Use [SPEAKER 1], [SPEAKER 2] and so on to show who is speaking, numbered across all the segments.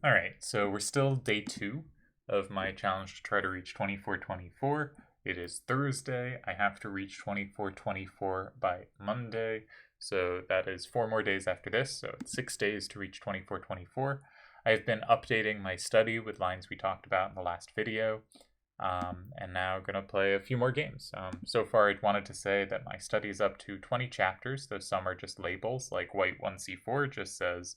[SPEAKER 1] All right, so we're still day 2 of my challenge to try to reach 2424. It is Thursday. I have to reach 2424 by Monday, so that is 4 more days after this, so it's 6 days to reach 2424. I've been updating my study with lines we talked about in the last video, and now I'm going to play a few more games. So far, I wanted to say that my study is up to 20 chapters, though some are just labels, like white 1c4 just says,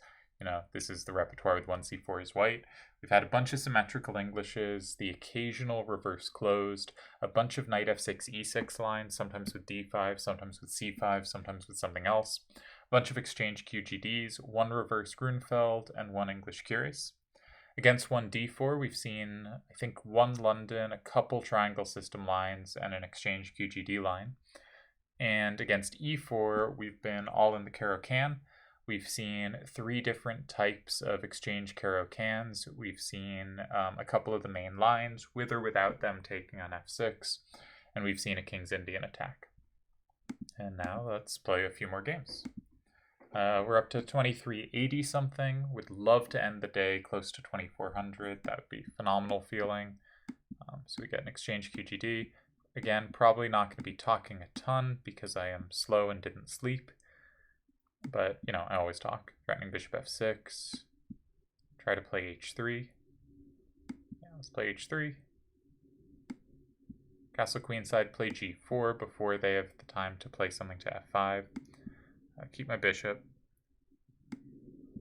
[SPEAKER 1] this is the repertoire with 1c4 is white. We've had a bunch of symmetrical Englishes, the occasional reverse closed, a bunch of knight f6, e6 lines, sometimes with d5, sometimes with c5, sometimes with something else, a bunch of exchange QGDs, one reverse Grunfeld, and one English curious. Against one d4, we've seen, I think, one London, a couple triangle system lines, and an exchange QGD line. And against e4, we've been all in the Caro-Can. We've seen 3 different types of exchange Caro-Cans. We've seen a couple of the main lines, with or without them taking on f6. And we've seen a King's Indian attack. And now let's play a few more games. We're up to 2380 something. Would love to end the day close to 2400. That would be phenomenal feeling. So we get an exchange QGD. Again, probably not going to be talking a ton because I am slow and didn't sleep. But, I always talk. Threatening bishop f6. Try to play h3. Yeah, let's play h3. Castle queenside, play g4 before they have the time to play something to f5. Keep my bishop.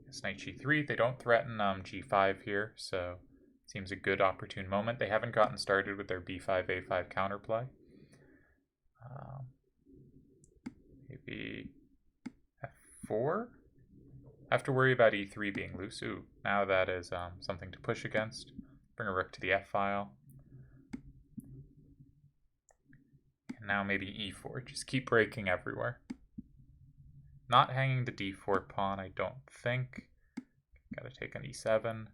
[SPEAKER 1] It's knight g3. They don't threaten g5 here, so it seems a good opportune moment. They haven't gotten started with their b5, a5 counterplay. Maybe f4? I have to worry about e3 being loose. Ooh, now that is something to push against. Bring a rook to the f file. And now maybe e4. Just keep breaking everywhere. Not hanging the d4 pawn, I don't think. Gotta take on e7. And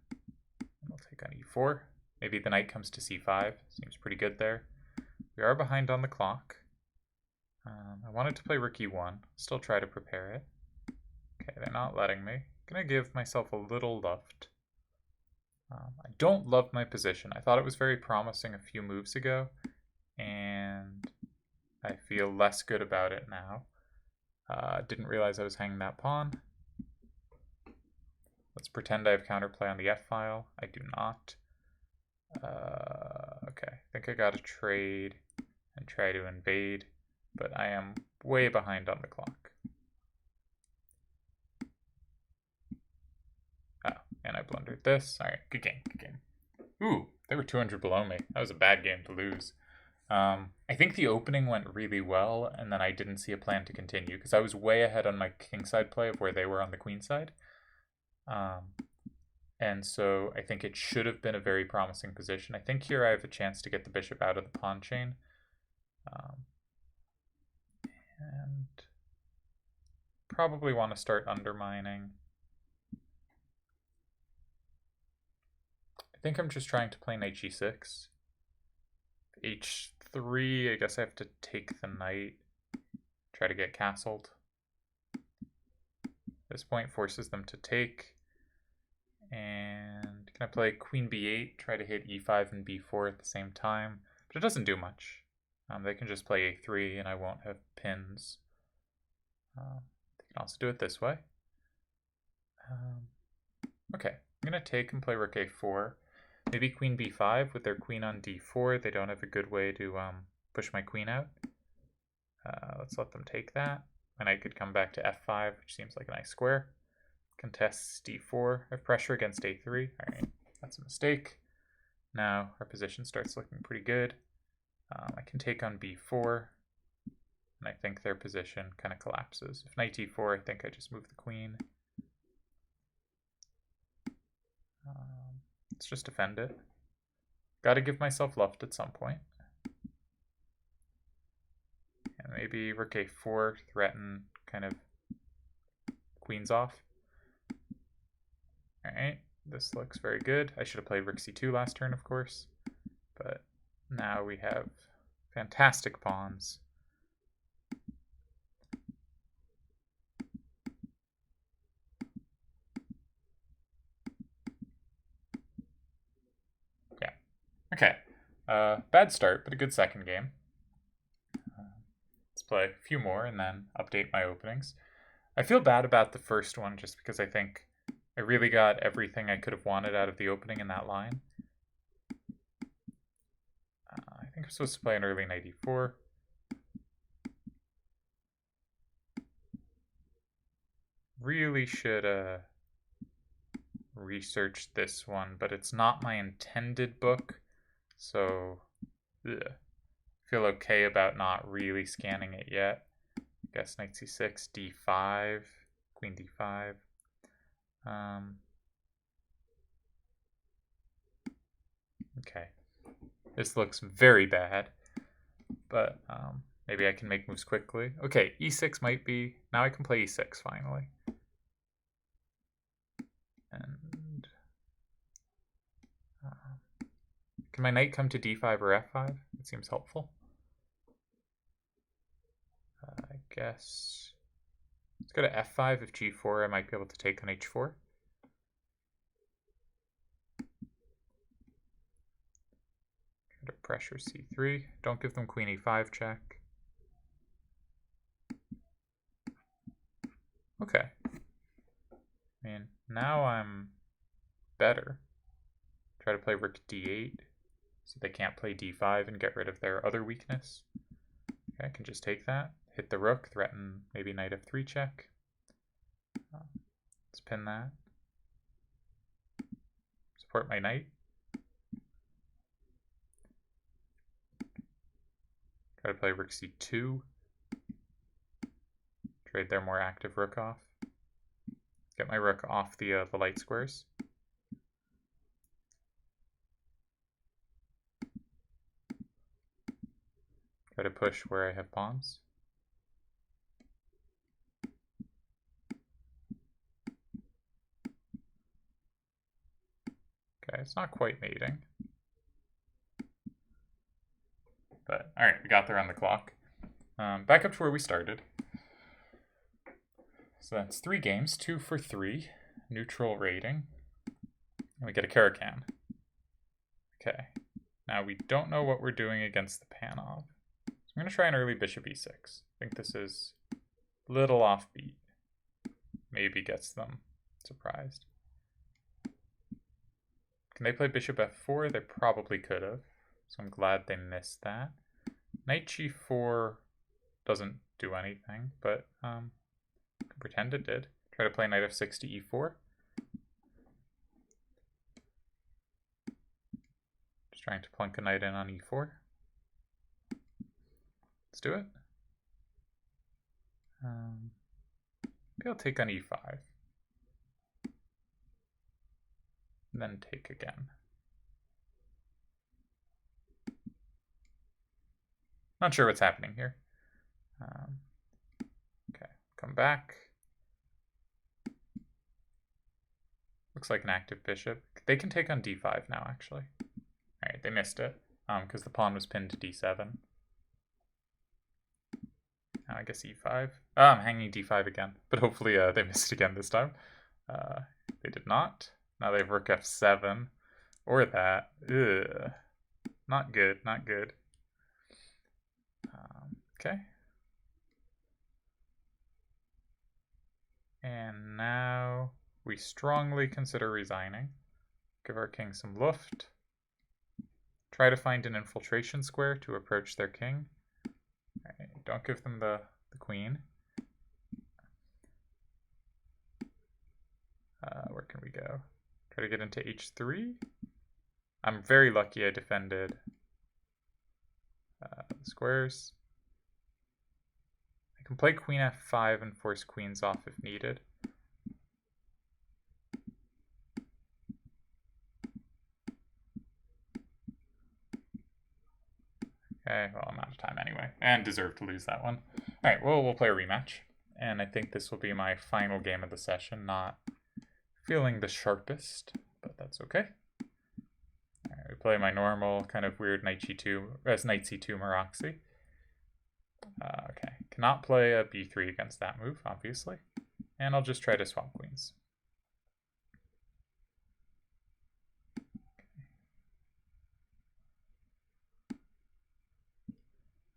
[SPEAKER 1] we'll take on e4. Maybe the knight comes to c5. Seems pretty good there. We are behind on the clock. I wanted to play rook e1. Still try to prepare it. Okay, they're not letting me. Gonna give myself a little luft. I don't love my position. I thought it was very promising a few moves ago, and I feel less good about it now. Didn't realize I was hanging that pawn. Let's pretend I have counterplay on the f file. I do not. Okay, I think I gotta trade and try to invade, but I am way behind on the clock. Oh, and I blundered this. Alright, good game, good game. Ooh, they were 200 below me. That was a bad game to lose. I think the opening went really well, and then I didn't see a plan to continue, because I was way ahead on my kingside play of where they were on the queenside. And so I think it should have been a very promising position. I think here I have a chance to get the bishop out of the pawn chain. And probably want to start undermining. I think I'm just trying to play knight g6. h3, I guess I have to take the knight, try to get castled. This point forces them to take. And can I play queen b8, try to hit e5 and b4 at the same time? But it doesn't do much. They can just play a3 and I won't have pins. They can also do it this way. Okay, I'm going to take and play rook a4. Maybe queen b5 with their queen on d4. They don't have a good way to push my queen out. Let's let them take that. And I could come back to f5, which seems like a nice square. Contests d4. I have pressure against a3. Alright, that's a mistake. Now our position starts looking pretty good. I can take on b4. And I think their position kind of collapses. If knight e4, I think I just move the queen. Let's just defend it. Gotta give myself luft at some point. And maybe rook a4, threaten kind of queens off. Alright, this looks very good. I should have played rook c2 last turn, of course. But now we have fantastic pawns. Bad start, but a good second game. Let's play a few more and then update my openings. I feel bad about the first one just because I think I really got everything I could have wanted out of the opening in that line. I think I'm supposed to play an early knight e4. Really should research this one, but it's not my intended book, so ugh. Feel okay about not really scanning it yet. I guess knight c6, d5, queen d5. Okay, this looks very bad, but maybe I can make moves quickly. Okay, e6 might be, now I can play e6 finally. And can my knight come to d5 or f5? It seems helpful. I guess let's go to f5. If g4, I might be able to take on h4. Try to pressure c3. Don't give them queen e5 check. Okay. I mean, now I'm better. Try to play rook d8 so they can't play d5 and get rid of their other weakness. Okay, I can just take that, hit the rook, threaten maybe knight f3 check. Let's pin that. Support my knight. Try to play rook c2. Trade their more active rook off. Get my rook off the light squares. Try to push where I have pawns. Okay, it's not quite mating. But, alright, we got there on the clock. Back up to where we started. So that's 3 games, 2 for 3, neutral rating. And we get a Karakan. Okay, now we don't know what we're doing against the Panov. So I'm going to try an early bishop e6. I think this is a little offbeat. Maybe gets them surprised. Can they play bishop f4? They probably could have. So I'm glad they missed that. Knight g4 doesn't do anything, but I can pretend it did. Try to play knight f6 to e4. Just trying to plunk a knight in on e4. Let's do it. Maybe I'll take on e5. And then take again. Not sure what's happening here. Okay, come back. Looks like an active bishop. They can take on d5 now, actually. Alright, they missed it, because the pawn was pinned to d7. Now I guess e5. Oh, I'm hanging d5 again, but hopefully they missed it again this time. They did not. Now they have rook f7, or that. Ugh. Not good, not good. Okay. And now we strongly consider resigning. Give our king some luft. Try to find an infiltration square to approach their king. Right, don't give them the queen. Where can we go? Try to get into h3. I'm very lucky I defended the squares. I can play queen f5 and force queens off if needed. Okay, well, I'm out of time anyway, and deserve to lose that one. Alright, well, we'll play a rematch, and I think this will be my final game of the session. Not feeling the sharpest, but that's okay. Alright, we play my normal kind of weird knight g2, as knight c2 Maroxy. Okay, cannot play a b3 against that move, obviously, and I'll just try to swap queens.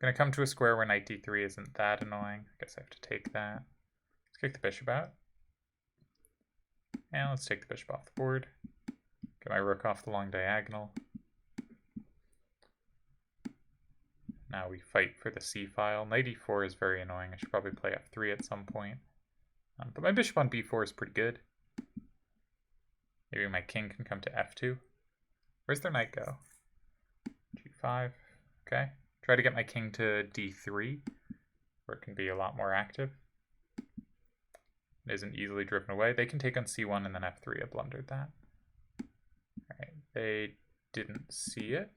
[SPEAKER 1] Gonna come to a square where knight d3 isn't that annoying. I guess I have to take that. Let's kick the bishop out. And let's take the bishop off the board. Get my rook off the long diagonal. Now we fight for the c file. Knight e4 is very annoying. I should probably play f3 at some point. But my bishop on b4 is pretty good. Maybe my king can come to f2. Where's their knight go? g5. Okay. Try to get my king to d3, where it can be a lot more active. It isn't easily driven away. They can take on c1 and then f3. I blundered that. Alright, they didn't see it.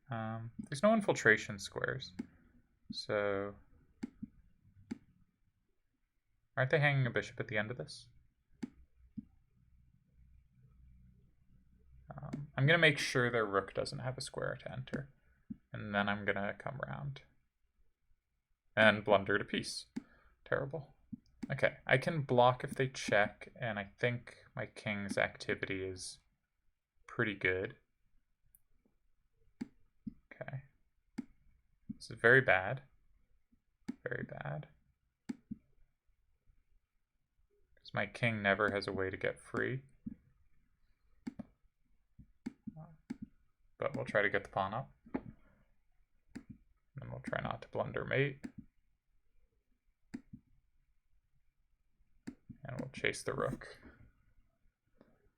[SPEAKER 1] There's no infiltration squares. So, aren't they hanging a bishop at the end of this? I'm going to make sure their rook doesn't have a square to enter. And then I'm going to come around and blunder a piece. Terrible. Okay, I can block if they check, and I think my king's activity is pretty good. Okay. This is very bad. Very bad. Because my king never has a way to get free. But we'll try to get the pawn up. And we'll try not to blunder mate. And we'll chase the rook.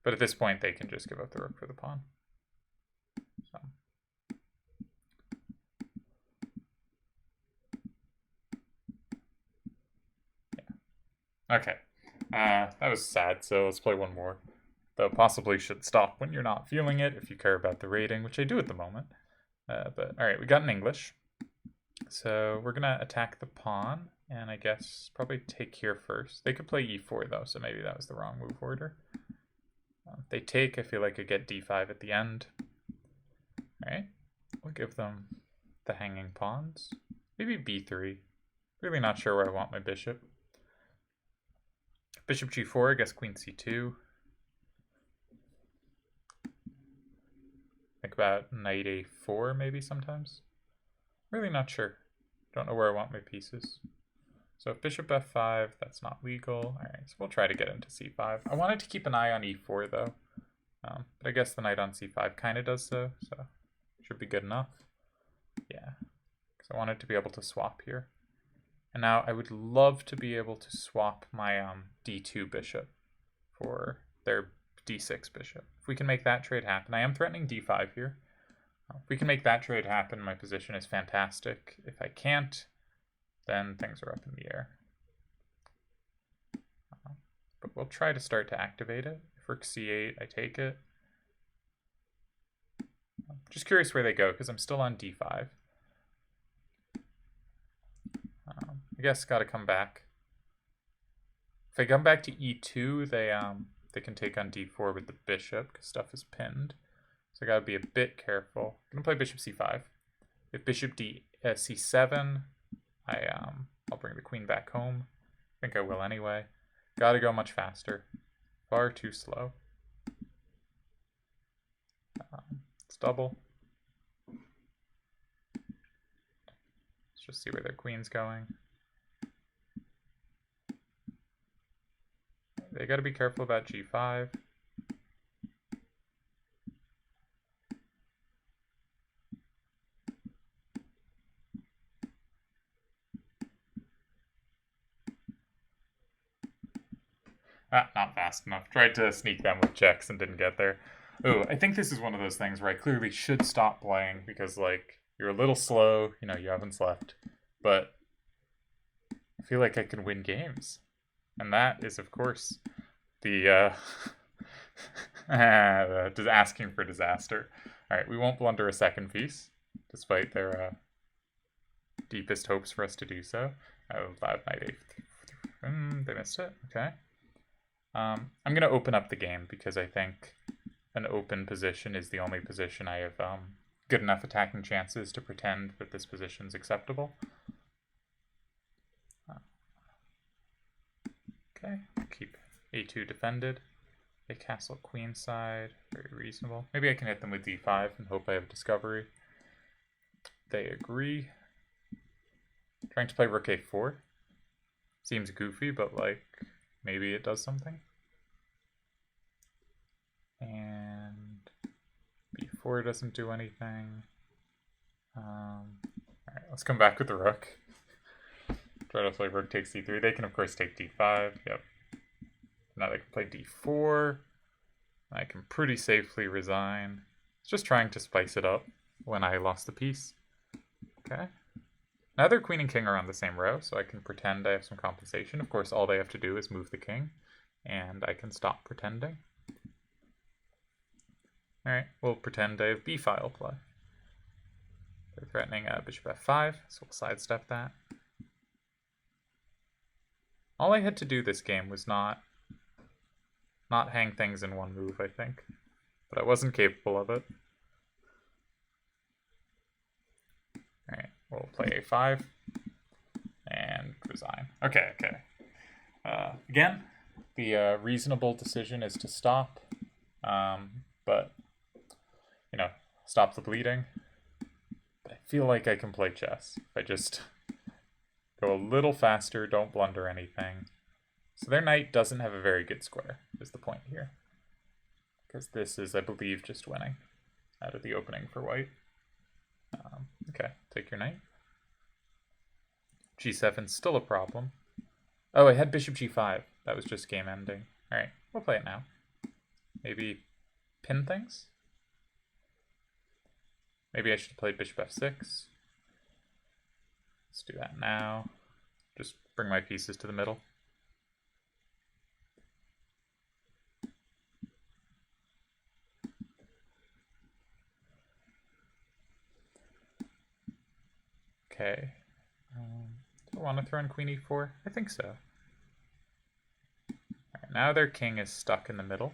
[SPEAKER 1] But at this point, they can just give up the rook for the pawn. So. Yeah. Okay. That was sad, so let's play one more. Though possibly should stop when you're not feeling it, if you care about the rating, which I do at the moment. But alright, we got an English. So we're going to attack the pawn, and I guess probably take here first. They could play e4 though, so maybe that was the wrong move order. If they take, I feel like I get d5 at the end. Alright, we'll give them the hanging pawns. Maybe b3. Really not sure where I want my bishop. Bishop g4, I guess queen c2. Think about knight a4 maybe sometimes. Really not sure. Don't know where I want my pieces. So if bishop f5, that's not legal. Alright, so we'll try to get into c5. I wanted to keep an eye on e4 though. But I guess the knight on c5 kind of does so should be good enough. Yeah, because I wanted to be able to swap here. And now I would love to be able to swap my d2 bishop for their d6 bishop. If we can make that trade happen, I am threatening d5 here. If we can make that trade happen, my position is fantastic. If I can't, then things are up in the air. But we'll try to start to activate it. If rook c8, I take it. Just curious where they go, because I'm still on d5. I guess got to come back. If I come back to e2, they can take on d4 with the bishop, because stuff is pinned. So I gotta be a bit careful. I'm gonna play bishop c5. If bishop c7, I'll bring the queen back home. I think I will anyway. Gotta go much faster. Far too slow. It's double. Let's just see where their queen's going. They gotta be careful about g5. Not fast enough. Tried to sneak them with checks and didn't get there. Ooh, I think this is one of those things where I clearly should stop playing because, like, you're a little slow, you know, you haven't slept. But I feel like I can win games. And that is, of course, the asking for disaster. Alright, we won't blunder a second piece, despite their deepest hopes for us to do so. Loud knight a3. They missed it. Okay. I'm going to open up the game because I think an open position is the only position I have good enough attacking chances to pretend that this position is acceptable. Okay, keep a2 defended. A castle queenside, very reasonable. Maybe I can hit them with d5 and hope I have discovery. They agree. Trying to play rook a4. Seems goofy, but like maybe it does something. And b4 doesn't do anything. Alright, let's come back with the rook. Try to play rook takes d3. They can of course take d5. Yep. Now they can play d4. I can pretty safely resign. It's just trying to spice it up when I lost the piece. Okay. Now their queen and king are on the same row, so I can pretend I have some compensation. Of course, all they have to do is move the king, and I can stop pretending. Alright, we'll pretend I have b-file play. They're threatening bishop f5, so we'll sidestep that. All I had to do this game was not hang things in one move, I think. But I wasn't capable of it. Alright, we'll play a5 and resign. Okay. Again, the reasonable decision is to stop, but, you know, stop the bleeding. But I feel like I can play chess if I just go a little faster, don't blunder anything. So their knight doesn't have a very good square, is the point here. Because this is, I believe, just winning out of the opening for white. Okay, take your knight. g7's still a problem. Oh, I had bishop g5. That was just game ending. Alright, we'll play it now. Maybe pin things? Maybe I should have played bishop f6. Let's do that now. Just bring my pieces to the middle. Okay. Do I want to throw in queen e4? I think so. Right, now their king is stuck in the middle.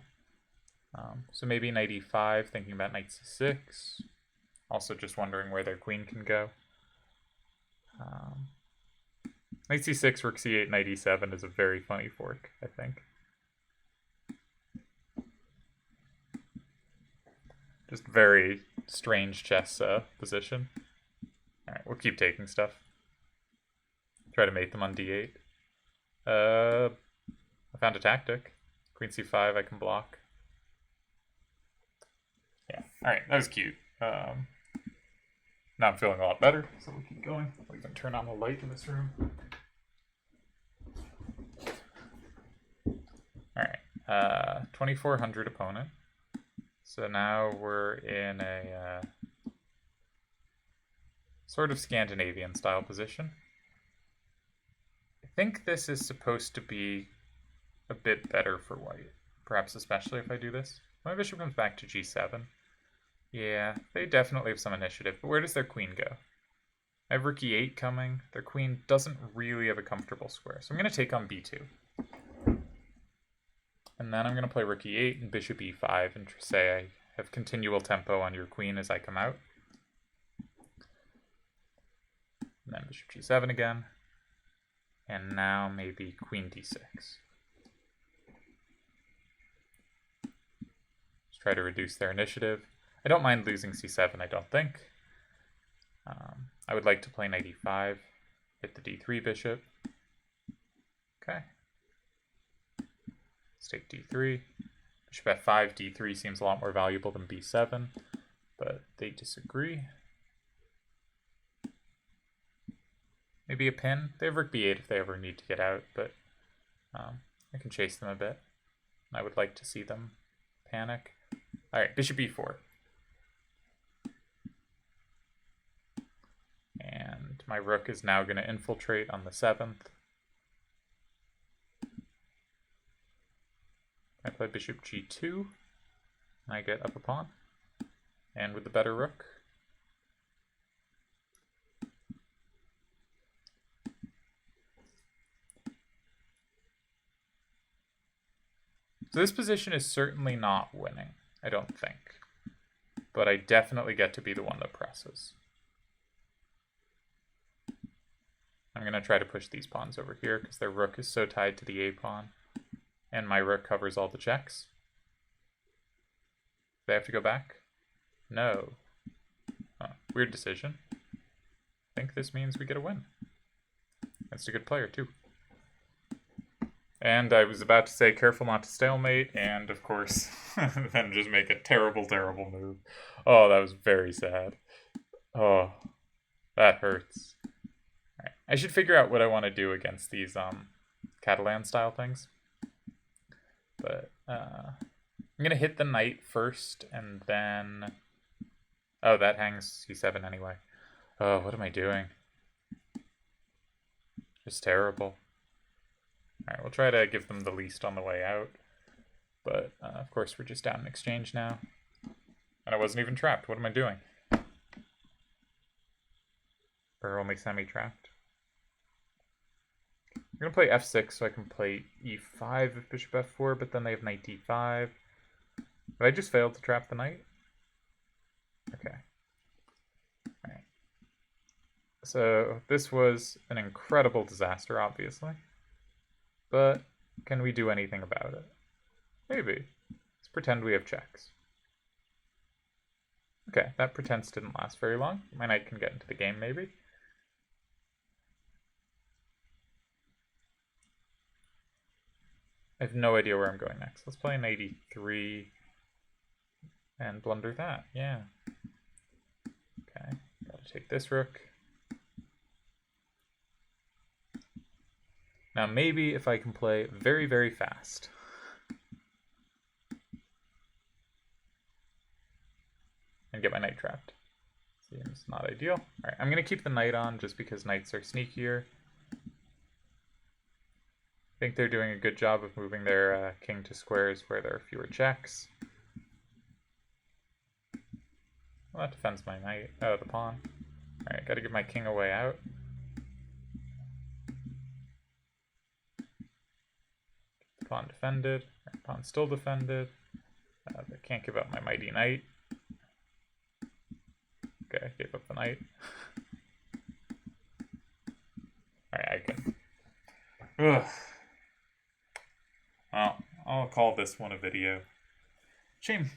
[SPEAKER 1] So maybe knight e5, thinking about knight c6. Also just wondering where their queen can go. Knight c6, rook c8, knight e7 is a very funny fork, I think. Just very strange chess position. Alright, we'll keep taking stuff. Try to mate them on d8. I found a tactic. Queen c5 I can block. Yeah, alright, that was cute. Now I'm feeling a lot better, so we'll keep going. We'll even turn on the light in this room. Alright, 2400 opponent. So now we're in a sort of Scandinavian style position. I think this is supposed to be a bit better for white, perhaps especially if I do this. My bishop comes back to g7. Yeah, they definitely have some initiative, but where does their queen go? I have rook e8 coming. Their queen doesn't really have a comfortable square, so I'm going to take on b2. And then I'm going to play rook e8 and bishop e5 and say I have continual tempo on your queen as I come out. And then bishop g7 again. And now maybe queen d6. Just try to reduce their initiative. I don't mind losing c7, I don't think. I would like to play knight e5, hit the d3 bishop. Okay. Let's take d3. Bishop f5, d3 seems a lot more valuable than b7, but they disagree. Maybe a pin. They have rook b8 if they ever need to get out, but I can chase them a bit. I would like to see them panic. Alright, bishop e4. And my rook is now going to infiltrate on the 7th. I play bishop g2, and I get up a pawn. And with the better rook. So this position is certainly not winning, I don't think. But I definitely get to be the one that presses. I'm going to try to push these pawns over here because their rook is so tied to the a pawn. And my rook covers all the checks. Do they have to go back? No. Oh, weird decision. think this means we get a win. That's a good player, too. And I was about to say careful not to stalemate, and of course, then just make a terrible, terrible move. Oh, that was very sad. Oh, that hurts. Right. I should figure out what I want to do against these Catalan-style things. But I'm going to hit the knight first, and then... Oh, that hangs c7 anyway. Oh, what am I doing? Just terrible. Alright, we'll try to give them the least on the way out. But, of course, we're just down in exchange now. And I wasn't even trapped. What am I doing? Or only semi-trapped. I'm going to play f6 so I can play e5 with bishop f4, but then they have knight d5. Have I just failed to trap the knight? Okay. Alright. So, this was an incredible disaster, obviously. But can we do anything about it? Maybe. Let's pretend we have checks. Okay, that pretense didn't last very long. My knight can get into the game, maybe. I have no idea where I'm going next. Let's play an 83 and blunder that. Yeah. Okay, gotta take this rook. Now maybe if I can play very, very fast. And get my knight trapped. Seems not ideal. Alright, I'm going to keep the knight on just because knights are sneakier. I think they're doing a good job of moving their king to squares where there are fewer checks. Well, that defends my knight. Oh, the pawn. Alright, gotta give my king a way out. Pawn defended. Right, pawn still defended. I can't give up my mighty knight. Okay, gave up the knight. Alright, I can... Ugh. Well, I'll call this one a video. Shame.